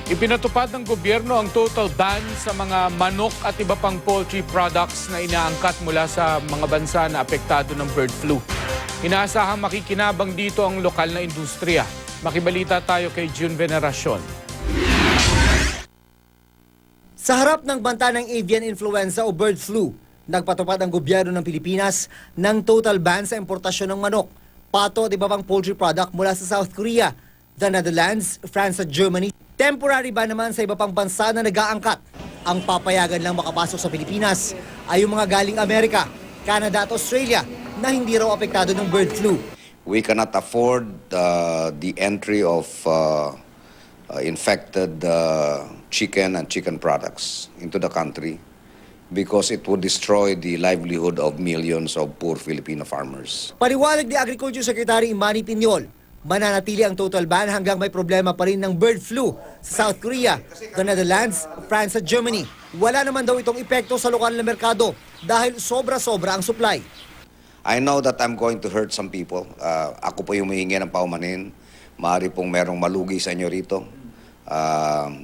Ipinatupad ng gobyerno ang total ban sa mga manok at iba pang poultry products na inaangkat mula sa mga bansa na apektado ng bird flu. Inaasahang makikinabang dito ang lokal na industriya. Makibalita tayo kay June Veneracion. Sa harap ng banta ng avian influenza o bird flu, nagpatupad ang gobyerno ng Pilipinas ng total ban sa importasyon ng manok, pato at iba pang poultry product mula sa South Korea, the Netherlands, France at Germany. Temporary ban naman sa iba pang bansa na nag-aangkat. Ang papayagan lang makapasok sa Pilipinas ay yung mga galing Amerika, Canada at Australia na hindi raw apektado ng bird flu. We cannot afford the entry of infected chicken and chicken products into the country because it would destroy the livelihood of millions of poor Filipino farmers. Paliwanag ni Agriculture Secretary Imani Piñol, mananatili ang total ban hanggang may problema pa rin ng bird flu sa South Korea, the Netherlands, France at Germany. Wala naman daw itong epekto sa lokal na merkado dahil sobra-sobra ang supply. I know that I'm going to hurt some people. Ako po yung humihingi ng paumanhin. Maaari pong merong malugi sa inyo rito.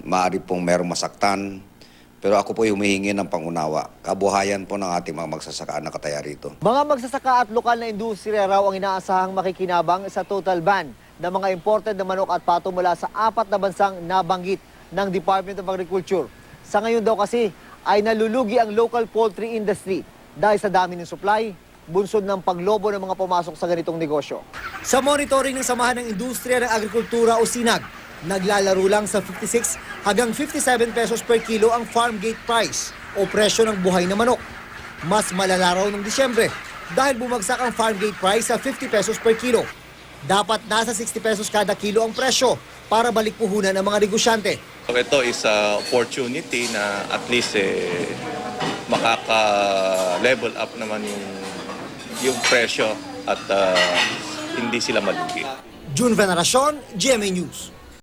Maaari pong merong masaktan. Pero ako po yung humihingi ng pangunawa. Kabuhayan po ng ating mga magsasaka na kataya rito. Mga magsasaka at lokal na industriya raw ang inaasahang makikinabang sa total ban ng mga imported na manok at pato mula sa 4 na bansang nabanggit ng Department of Agriculture. Sa ngayon daw kasi ay nalulugi ang local poultry industry dahil sa dami ng supply, bunsod ng paglobo ng mga pumasok sa ganitong negosyo. Sa monitoring ng Samahan ng Industriya ng Agrikultura o SINAG, naglalaro lang sa 56 hanggang 57 pesos per kilo ang farm gate price o presyo ng buhay na manok. Mas malala raw noong Disyembre dahil bumagsak ang farm gate price sa 50 pesos per kilo. Dapat nasa 60 pesos kada kilo ang presyo para balik puhunan ng mga negosyante. Ito is a opportunity na at least makaka-level up naman yung presyo at hindi sila malugi. June Veneracion, GMA News.